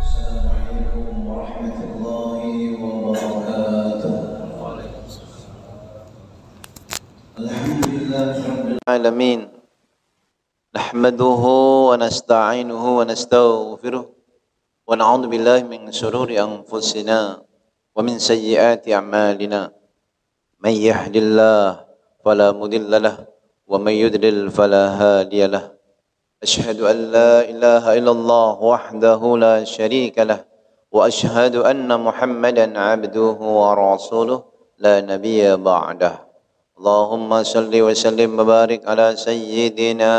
Assalamualaikum warahmatullahi wabarakatuh. Alhamdulillahirabbil alamin. Nahmaduhu wa nasta'inuhu wa nastaghfiruh wa na'udzu billahi min shururi anfusina wa min sayyiati a'malina. May yahdihillahu fala mudilla lahu wa may yudlil fala hadiya lahu. Asyhadu an la ilaha illallah wahdahu la syarika lah wa asyhadu anna Muhammadan 'abduhu wa rasuluh la nabiyya ba'dah. Allahumma salli wa sallim wa barik ala sayyidina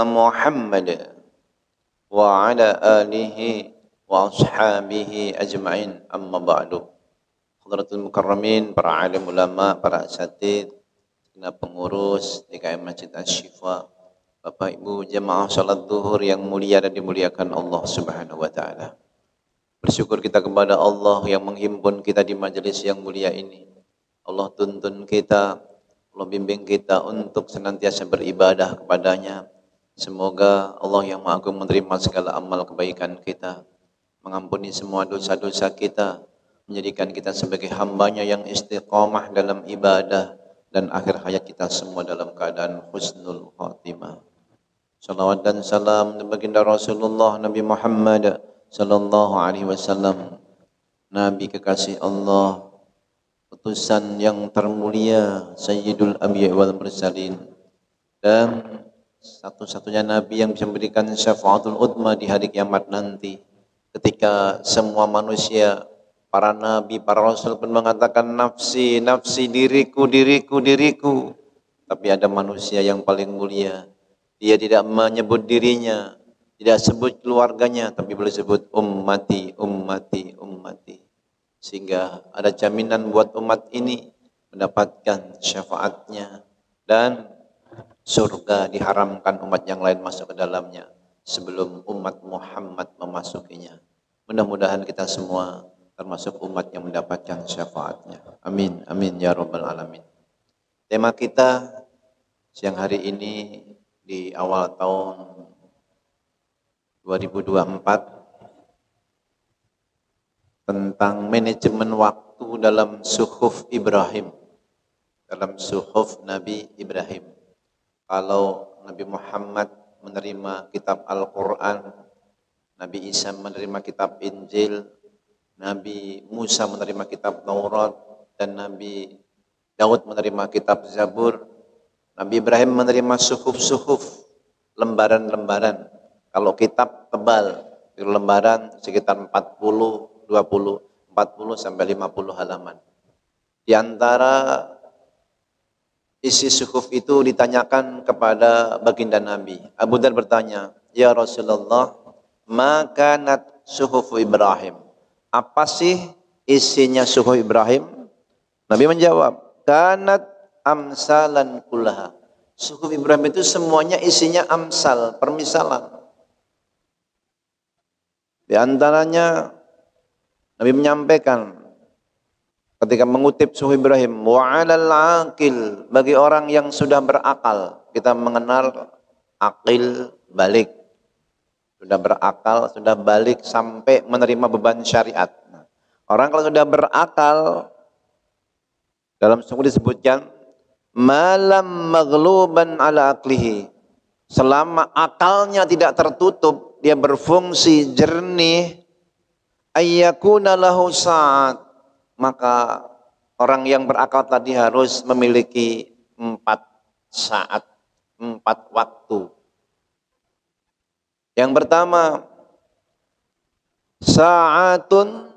Muhammad wa ala alihi wa ashabihi ajma'in, amma ba'du. Hadratul mukarramin, para alim ulama, para asatidz, segenap pengurus DKM Masjid Asy-Syifa, Bapak Ibu jemaah salat zuhur yang mulia dan dimuliakan Allah Subhanahu wa taala. Bersyukur kita kepada Allah yang menghimpun kita di majelis yang mulia ini. Allah tuntun kita, Allah bimbing kita untuk senantiasa beribadah kepadanya. Semoga Allah yang Maha Agung menerima segala amal kebaikan kita, mengampuni semua dosa-dosa kita, menjadikan kita sebagai hambanya yang istiqamah dalam ibadah, dan akhir hayat kita semua dalam keadaan husnul khatimah. Salawat dan salam baginda Rasulullah Nabi Muhammad sallallahu alaihi wasallam, Nabi kekasih Allah, utusan yang termulia, Sayyidul Anbiya wal Mursalin, dan satu-satunya Nabi yang bisa memberikan syafaatul udma di hari kiamat nanti, ketika semua manusia, para nabi, para rasul pun mengatakan nafsi, nafsi, diriku, diriku, diriku. Tapi ada manusia yang paling mulia, dia tidak menyebut dirinya, tidak sebut keluarganya, tapi boleh sebut ummati, ummati, ummati. Sehingga ada jaminan buat umat ini mendapatkan syafaatnya, dan surga diharamkan umat yang lain masuk ke dalamnya sebelum umat Muhammad memasukinya. Mudah-mudahan kita semua termasuk umat yang mendapatkan syafaatnya. Amin, amin ya rabbal alamin. Tema kita siang hari ini di awal tahun 2024 tentang manajemen waktu dalam suhuf Ibrahim, dalam suhuf Nabi Ibrahim. Kalau Nabi Muhammad menerima kitab Al-Quran, Nabi Isa menerima kitab Injil, Nabi Musa menerima kitab Taurat, dan Nabi Daud menerima kitab Zabur, Nabi Ibrahim menerima suhuf-suhuf, lembaran-lembaran. Kalau kitab tebal, lembaran sekitar 40 sampai 50 halaman. Di antara isi suhuf itu ditanyakan kepada baginda Nabi. Abu Dzar bertanya, "Ya Rasulullah, ma kanat suhuf Ibrahim?" Apa sih isinya suhuf Ibrahim? Nabi menjawab, "Kanat amsalan kullaha." Suhuf Ibrahim itu semuanya isinya amsal, permisalan. Di antaranya Nabi menyampaikan ketika mengutip suhuf Ibrahim, wa 'alal aqil, bagi orang yang sudah berakal. Kita mengenal akil balik. Sudah berakal, sudah balik sampai menerima beban syariat. Orang kalau sudah berakal, dalam suhuf disebutkan malam maghluban ala aklihi, selama akalnya tidak tertutup, dia berfungsi jernih, ayyakuna lahu sa'at, maka orang yang berakal tadi harus memiliki 4 saat, 4 waktu. Yang pertama, sa'atun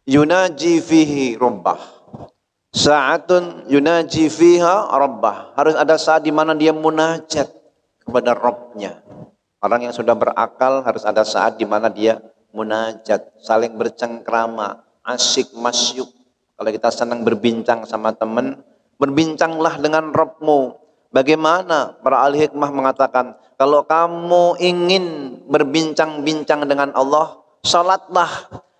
yunaji fihi rabbah. Sa'atun yunaji fiha rabbah. Harus ada saat di mana dia munajat kepada Rabbnya. Orang yang sudah berakal harus ada saat di mana dia munajat, saling bercengkrama, asyik masyuk. Kalau kita senang berbincang sama teman, berbincanglah dengan Rabbmu. Bagaimana? Para ahli hikmah mengatakan, kalau kamu ingin berbincang-bincang dengan Allah, salatlah.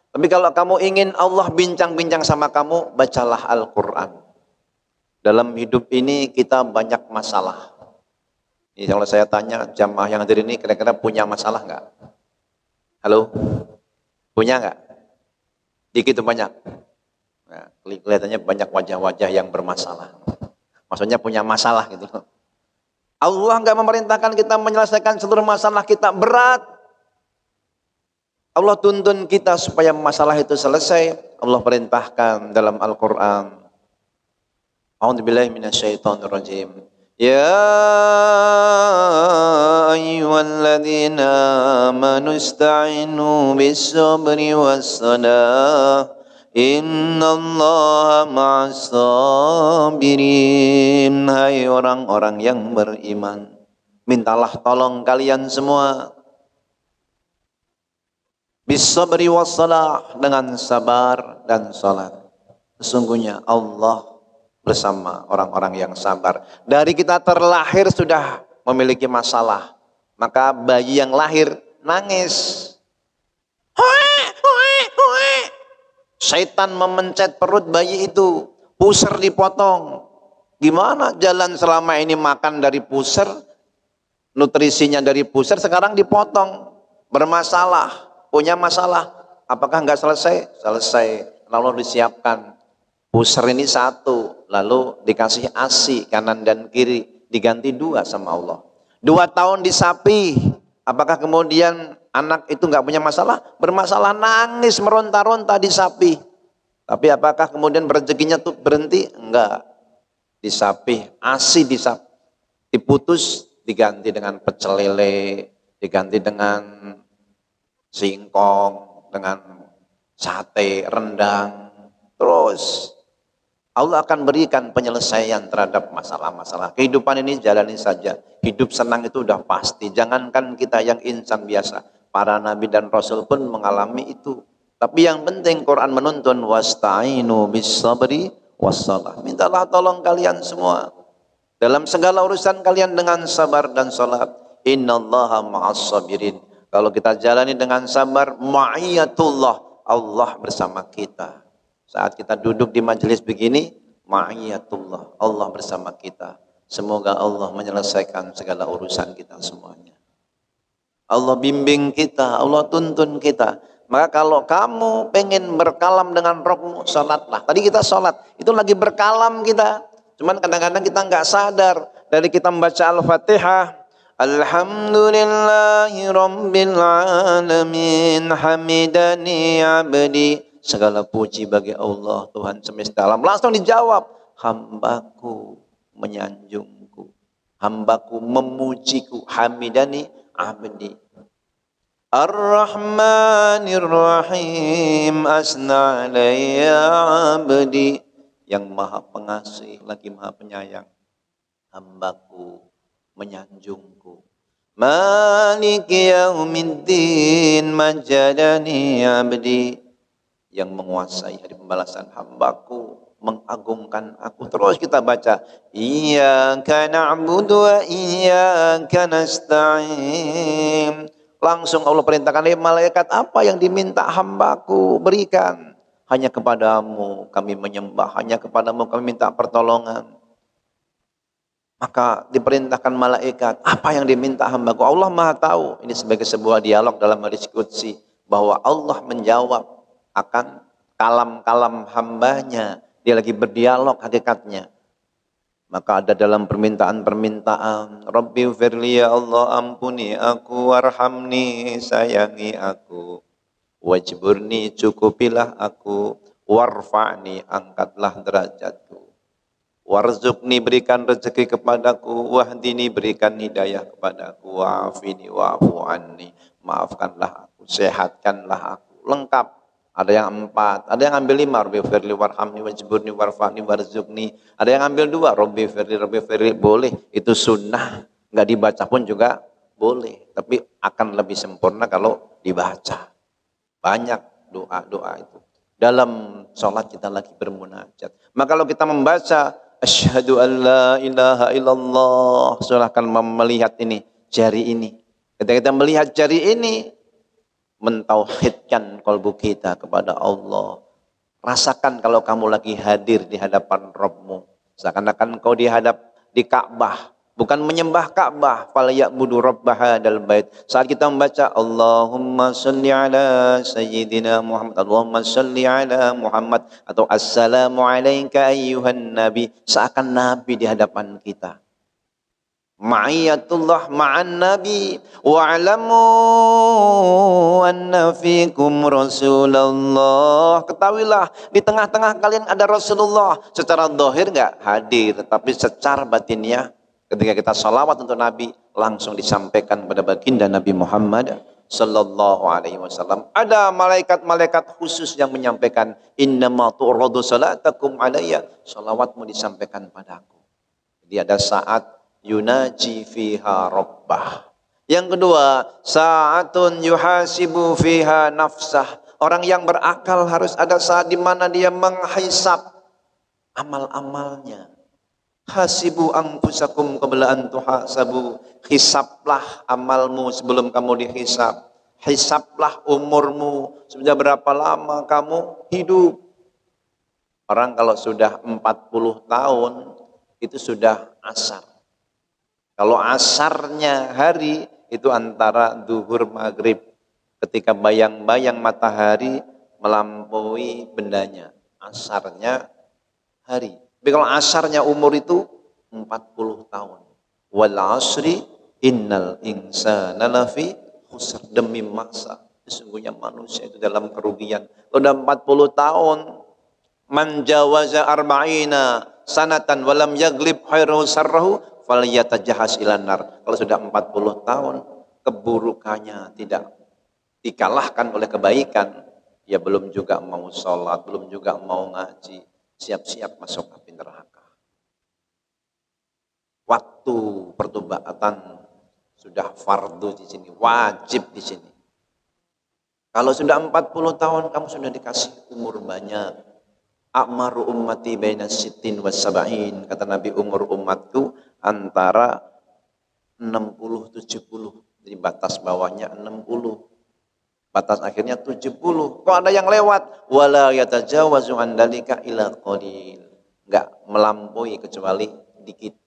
Tapi kalau kamu ingin Allah bincang-bincang sama kamu, bacalah Al-Quran. Dalam hidup ini kita banyak masalah. Ini kalau saya tanya jamaah yang hadir ini kira-kira punya masalah nggak? Halo? Punya nggak? Dikit atau banyak? Nah, kelihatannya banyak wajah-wajah yang bermasalah. Maksudnya punya masalah gitu. Allah nggak memerintahkan kita menyelesaikan seluruh masalah kita, berat. Allah tuntun kita supaya masalah itu selesai. Allah perintahkan dalam Al-Quran. A'udzubillahi minasyaitonirrajim. Ya ayyuhalladzina amanu ista'inu bis-sabri was-salah. Innallaha ma'as-sabirin. Hai orang-orang yang beriman, mintalah tolong kalian semua bis-sabri was-salah, dengan sabar dan salat. Sesungguhnya Allah bersama orang-orang yang sabar. Dari kita terlahir sudah memiliki masalah, maka bayi yang lahir nangis. Syaitan memencet perut bayi itu, pusar dipotong. Gimana jalan selama ini makan dari pusar, nutrisinya dari pusar, sekarang dipotong. Bermasalah, punya masalah. Apakah enggak selesai? Selesai. Lalu disiapkan pusar ini satu, lalu dikasih ASI kanan dan kiri, diganti 2 sama Allah. 2 tahun di sapi, apakah kemudian anak itu enggak punya masalah? Bermasalah, nangis meronta-ronta di sapi. Tapi apakah kemudian rezekinya tuh berhenti? Enggak. Di sapi, ASI diputus, diganti dengan pecel lele, diganti dengan singkong, dengan sate, rendang. Terus Allah akan berikan penyelesaian terhadap masalah-masalah. Kehidupan ini jalani saja. Hidup senang itu udah pasti. Jangankan kita yang insan biasa, para nabi dan rasul pun mengalami itu. Tapi yang penting Quran menuntun wasta'inu bis-sabri was-salah. Mintalah tolong kalian semua dalam segala urusan kalian dengan sabar dan salat. Innallaha ma'as-sabirin. Kalau kita jalani dengan sabar, ma'iyatullah, Allah bersama kita. Saat kita duduk di majelis begini, ma'iyatullah, Allah bersama kita. Semoga Allah menyelesaikan segala urusan kita semuanya. Allah bimbing kita, Allah tuntun kita. Maka kalau kamu pengen berkalam dengan rohmu, sholatlah. Tadi kita sholat, itu lagi berkalam kita. Cuman kadang-kadang kita nggak sadar. Dari kita membaca Al-Fatihah, Alhamdulillahi Rabbil Alamin, Hamidani Abdi. Segala puji bagi Allah, Tuhan semesta alam. Langsung dijawab, hambaku menyanjungku, hambaku memujiku, hamidani abdi. Ar-Rahmanir Rahim, asna alayya abdi. Yang maha pengasih lagi maha penyayang, hambaku menyanjungku. Maliki yaumiddin, majadani abdi. Yang menguasai hari pembalasan, hambaku mengagungkan aku. Terus kita baca, Iyyaka na'budu wa iyyaka nasta'in. Langsung Allah perintahkan, malaikat, apa yang diminta hambaku berikan. Hanya kepadamu kami menyembah, hanya kepadamu kami minta pertolongan. Maka diperintahkan malaikat, apa yang diminta hambaku. Allah Maha tahu. Ini sebagai sebuah dialog dalam hadis qudsi, bahwa Allah menjawab akan kalam-kalam hambanya. Dia lagi berdialog hakikatnya. Maka ada dalam permintaan-permintaan, Rabbi firli, ya Allah ampuni aku, warhamni sayangi aku, wajburni cukupilah aku, warfa'ni angkatlah derajatku, warzukni berikan rezeki kepadaku, wahdini berikan hidayah kepadaku, wa'afini wa'afu anni maafkanlah aku, sehatkanlah aku. Lengkap. Ada yang 4, ada yang ambil 5, Rabbi firli warhamni wajburni warfa'ni warzukni. Ada yang ambil 2, Rabbi firli, boleh. Itu sunnah, nggak dibaca pun juga boleh. Tapi akan lebih sempurna kalau dibaca. Banyak doa-doa itu. Dalam sholat kita lagi bermunajat. Maka kalau kita membaca, asyhadu an la ilaha illallah, silahkan melihat ini, jari ini. Ketika kita melihat jari ini, mentauhidkan kalbu kita kepada Allah. Rasakan kalau kamu lagi hadir di hadapan Rabbmu. Seakan-akan kau dihadap di Ka'bah, bukan menyembah Ka'bah. Falyabudu rabb hadzal bait. Saat kita membaca Allahumma shalli ala sayyidina Muhammad, Allahumma shalli ala Muhammad, atau assalamu alayka ayyuhan nabi, seakan nabi di hadapan kita. Ma'iyatullah ma'an nabi wa'alamu anna fikum rasulullah. Ketahuilah di tengah-tengah kalian ada Rasulullah. Secara zahir enggak hadir, tapi secara batinnya ketika kita salawat untuk Nabi langsung disampaikan kepada baginda Nabi Muhammad sallallahu alaihi wasallam. Ada malaikat-malaikat khusus yang menyampaikan innama tu'radu salatakum alayya, salawatmu disampaikan padaku. Jadi ada saat yunaji fiha rabbah. Yang kedua, saatun yuhasibu fiha nafsah. Orang yang berakal harus ada saat di mana dia menghisab amal-amalnya. Hasibu anfusakum qabla an tuhasabu. Hisablah amalmu sebelum kamu dihisab. Hisablah umurmu, sudah berapa lama kamu hidup. Orang kalau sudah 40 tahun itu sudah asar. Kalau asarnya hari itu antara zuhur maghrib, ketika bayang-bayang matahari melampaui bendanya, asarnya hari. Tapi kalau asarnya umur itu 40 tahun. Wal asri innal insana lafi khusr, demi masa sesungguhnya manusia itu dalam kerugian. Kalau udah 40 tahun, man jawaza arba'ina sanatan walam yaglib khairu sarrahu falyatajahas ilan nar. Kalau sudah 40 tahun keburukannya tidak dikalahkan oleh kebaikan, ya belum juga mau sholat, belum juga mau ngaji, siap-siap masuk api neraka. Waktu pertobatan sudah fardu di sini, wajib di sini. Kalau sudah 40 tahun kamu sudah dikasih umur banyak. A'maru ummati baina sittin was sab'in, kata Nabi, umur umatku antara 60-70. Jadi batas bawahnya 60, batas akhirnya 70. Kok ada yang lewat? Wala yatajawazu an dalika ila qalil. Enggak melampaui kecuali dikit.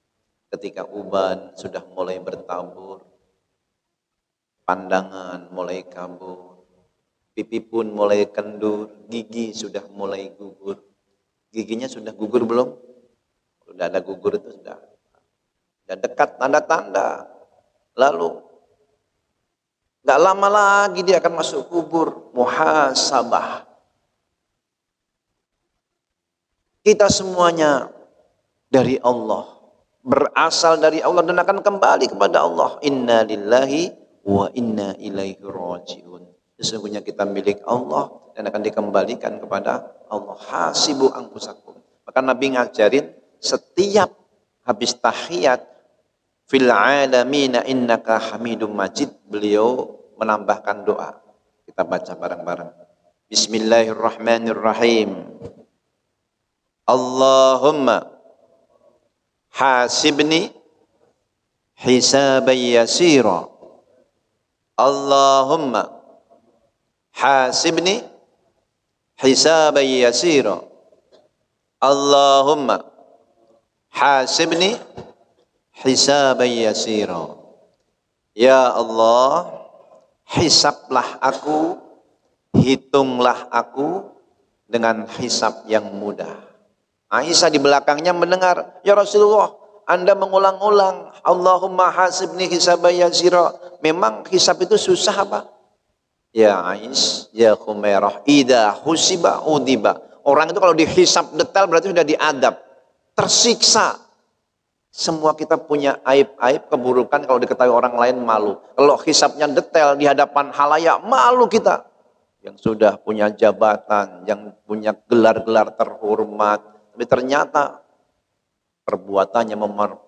Ketika uban sudah mulai bertabur, pandangan mulai kabur, pipi pun mulai kendur, gigi sudah mulai gugur. Giginya sudah gugur belum? Sudah ada gugur itu sudah dekat tanda-tanda. Lalu gak lama lagi dia akan masuk kubur, muhasabah. Kita semuanya dari Allah, berasal dari Allah dan akan kembali kepada Allah. Inna lillahi wa inna ilaihi rajiun. Sesungguhnya kita milik Allah dan akan dikembalikan kepada Allah. Hasibu anfusakum. Maka Nabi ngajarin setiap habis tahiyat, fil alamina innaka hamidum majid, beliau menambahkan doa. Kita baca bareng-bareng. Bismillahirrahmanirrahim. Allahumma hasibni hisaban yasira. Allahumma hasibni hisaban yasira. Allahumma hasibni hisaban yasira. Ya Allah, hisablah aku, hitunglah aku dengan hisab yang mudah. Aisyah di belakangnya mendengar, ya Rasulullah, Anda mengulang-ulang Allahumma hasibni hisaban yasira. Memang hisab itu susah apa? Ya Aisyah, ya Khumairah, idza husiba udiba. Orang itu kalau dihisab detail berarti sudah diadab, tersiksa. Semua kita punya aib-aib, keburukan, kalau diketahui orang lain malu. Kalau hisabnya detail di hadapan halayak, malu kita. Yang sudah punya jabatan, yang punya gelar-gelar terhormat, tapi ternyata perbuatannya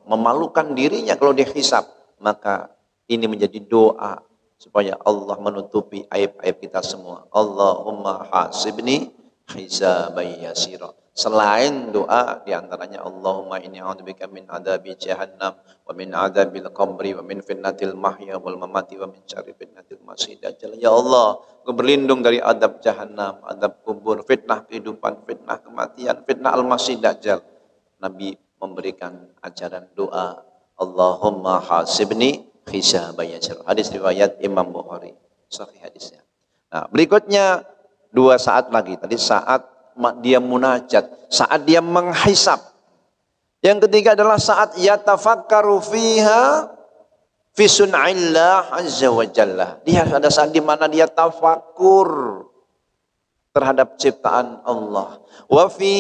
memalukan dirinya kalau dihisab. Maka ini menjadi doa supaya Allah menutupi aib-aib kita semua. Allahumma hasibni hisaban yasira. Selain doa diantaranya Allahumma inni a'udzubika min adzabi jahannam wa min adzabil qabri wa min fitnatil mahya wal mamati wa min syarri fitnatil masih dajjal. Ya Allah, aku berlindung dari adab jahannam, adab kubur, fitnah kehidupan, fitnah kematian, fitnah al-masih dajjal. Nabi memberikan ajaran doa, Allahumma hasibni hisaba yasir. Hadis riwayat Imam Bukhari, sahih hadisnya. Nah, berikutnya 2 saat lagi. Tadi saat dia munajat, saat dia menghisab. Yang ketiga adalah saat yatafakkaru fiha fi sun'illah azza wa jalla. Dia ada saat di mana dia tafakur terhadap ciptaan Allah. Wa fi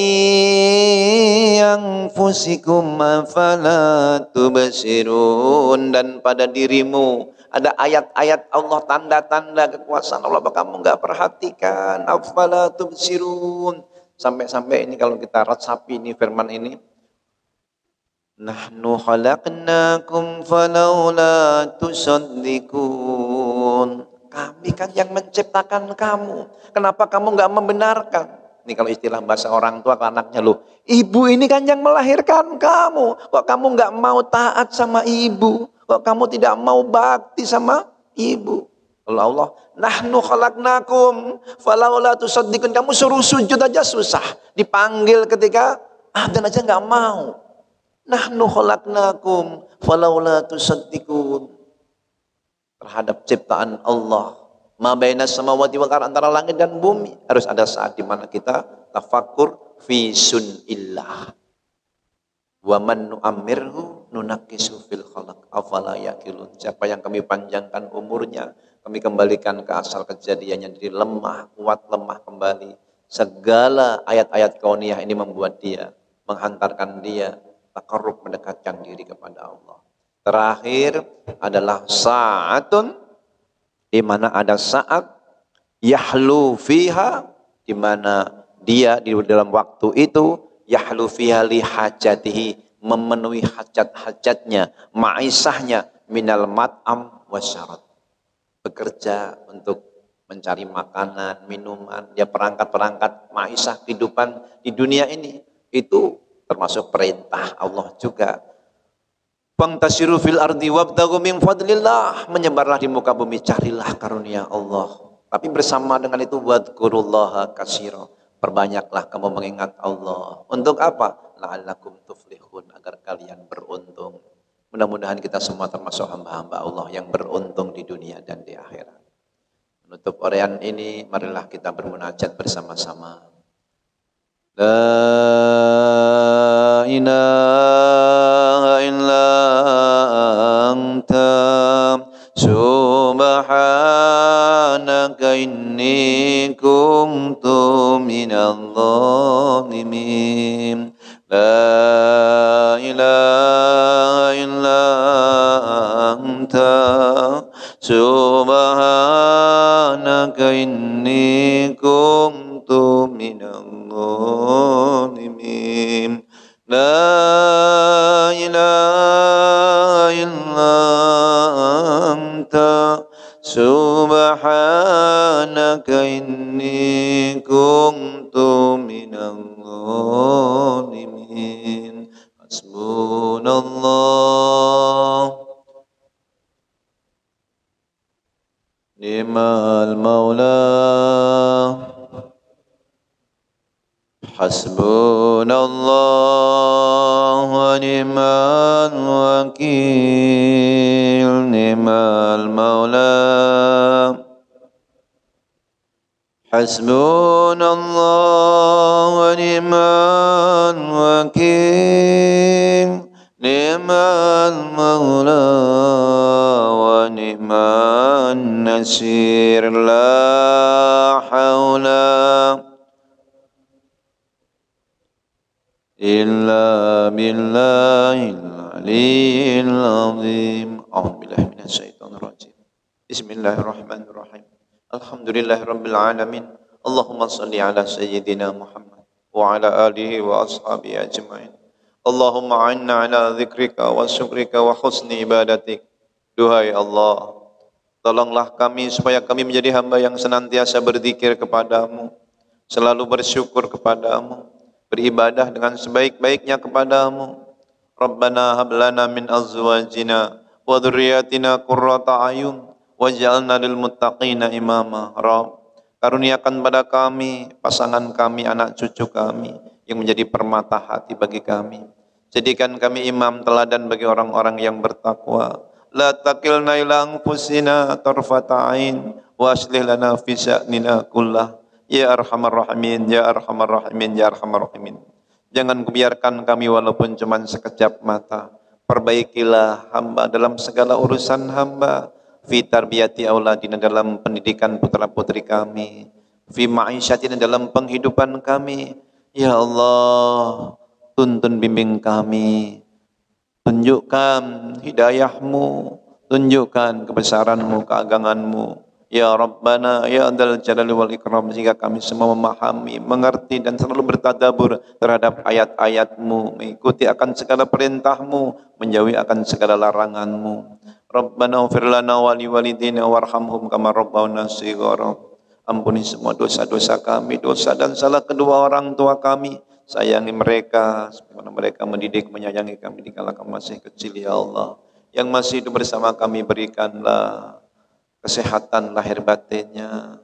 anfusikum afala tubsirun, dan pada dirimu ada ayat-ayat Allah, tanda-tanda kekuasaan Allah, apa kamu enggak perhatikan? Afala tubsirun. Sampai-sampai ini kalau kita resapi ini firman ini, nahnu khalaqnakum falawla tusaddikun. Kami kan yang menciptakan kamu. Kenapa kamu enggak membenarkan? Ini kalau istilah bahasa orang tua ke anaknya, loh, ibu ini kan yang melahirkan kamu. Kok kamu enggak mau taat sama ibu? Kok kamu tidak mau bakti sama ibu? Kalau Allah, nahnu khalaqnakum falawla tusaddikun. Kamu suruh sujud aja susah. Dipanggil ketika adzan aja enggak mau. Nahnu khalaqnakum falawla tusaddikun. Terhadap ciptaan Allah, ma bainas samawati wal ardh, antara langit dan bumi, harus ada saat di mana kita tafakkur fi sunillah. Wa man nu'ammirhu nunakkisu fil khalaq afala yaqilun. Siapa yang kami panjangkan umurnya, kami kembalikan ke asal kejadiannya, jadi lemah, kuat, lemah kembali. Segala ayat-ayat kauniyah ini membuat dia, menghantarkan dia takarrub, mendekatkan diri kepada Allah. Terakhir adalah saatun, di mana ada saat yahlu fiha, di mana dia di dalam waktu itu yahlu fiha li hajatihi, memenuhi hajat-hajatnya, maisahnya, minal mat'am wasyarat. Bekerja untuk mencari makanan, minuman, dia perangkat-perangkat maisah kehidupan di dunia ini, itu termasuk perintah Allah juga. Fantasiru fil ardi wabtaghu min fadlillah, menyebarlah di muka bumi, carilah karunia Allah. Tapi bersama dengan itu wadkurullaha katsira, perbanyaklah kamu mengingat Allah. Untuk apa? La'allakum tuflihun, agar kalian beruntung. Mudah-mudahan kita semua termasuk hamba-hamba Allah yang beruntung di dunia dan di akhirat. Menutup uraian ini, marilah kita bermunajat bersama-sama. La ilaha illa anta subhanaka inni kuntu minadh dhalimin. La ilaha illa anta subhanaka inni kuntu minadh dhalimin. La ilaha illa anta subhanaka inni kuntu minadh dhalimin. Hasbunallah ni'mal maula, hasbunallah wa ni'mal wakil, ni'mal maula, hasbunallah wa ni'mal wakil, ni'mal maula wa ni'mal nasir. La haula illa billahil aliyyil azim. A'udzubillahi minasyaitonir rajim. Bismillahirrahmanirrahim. Alhamdulillahirabbil alamin. Allahumma shalli ala sayyidina Muhammad wa ala alihi wa ashabihi ajmain. Allahumma a'inna ala dzikrika wa syukrika wa husni ibadatik. Duhai Allah, tolonglah kami supaya kami menjadi hamba yang senantiasa berzikir kepadamu, selalu bersyukur kepadamu, beribadah dengan sebaik-baiknya kepadamu. Rabbana hablana min azwajina wa dzurriyyatina qurrata a'yun waj'alna lil muttaqina imama. Rabb, karuniakan pada kami, pasangan kami, anak cucu kami yang menjadi permata hati bagi kami. Jadikan kami imam teladan bagi orang-orang yang bertakwa. La takilna ila anfusina tarfata ain wa aslih lana fi sya'nina kullah. Ya arhamar rahimin, ya arhamar rahimin, ya arhamar rahimin. Jangan biarkan kami walaupun cuma sekejap mata. Perbaikilah hamba dalam segala urusan hamba. Fi tarbiyati auladina dalam pendidikan putra-putri kami. Fi ma'isyatina dalam penghidupan kami. Ya Allah, tuntun bimbing kami, tunjukkan hidayahmu, tunjukkan kebesaranmu, keaganganmu. Ya Rabbana, Ya Dzal Jalali wal Ikram, sehingga kami semua memahami, mengerti dan selalu bertadabur terhadap ayat-ayatmu, mengikuti akan segala perintahmu, menjauhi akan segala laranganmu. Rabbana ufir lana wali walidina warhamhum kama rabbawna shighara. Ampuni semua dosa-dosa kami, dosa dan salah kedua orang tua kami. Sayangi mereka, sebagaimana mereka mendidik, menyayangi kami dikala kami masih kecil, ya Allah. Yang masih hidup bersama kami, berikanlah kesehatan lahir batinnya.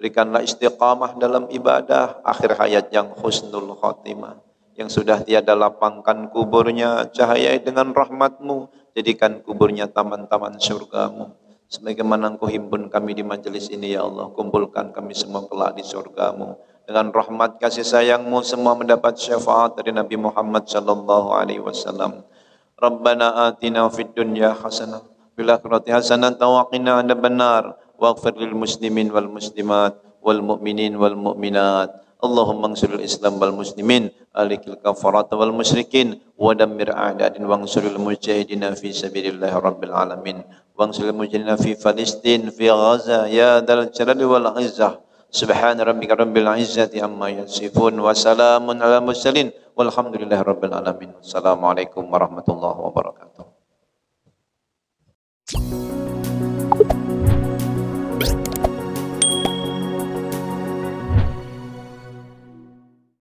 Berikanlah istiqamah dalam ibadah, akhir hayat yang husnul khotimah. Yang sudah tiada, lapangkan kuburnya, cahayai dengan rahmatmu, jadikan kuburnya taman-taman surgamu. Sebagaimana Engkau himpun kami di majelis ini, ya Allah, kumpulkan kami semua kelak di surgamu. Dengan rahmat kasih sayangmu semua mendapat syafaat dari Nabi Muhammad sallallahu alaihi wasallam. Rabbana atina fid dunya hasanah fil akhirati hasanah wa qina adzabannar waghfir lil muslimin wal muslimat wal mu'minin wal mu'minat. Allahumma ansuril Islam wal muslimin alikil kafarat wal musyrikin wa dammir a'da'in wansuril mujahidina fi sabilillah rabbil alamin wansuril mujahidina fi Palestin fi Gaza ya dzal jalali wal izzah. Subhana rabbika rabbil izzati amma yasifun wa salamun ala mursalin walhamdulillahi rabbil alamin. Assalamualaikum warahmatullahi wabarakatuh.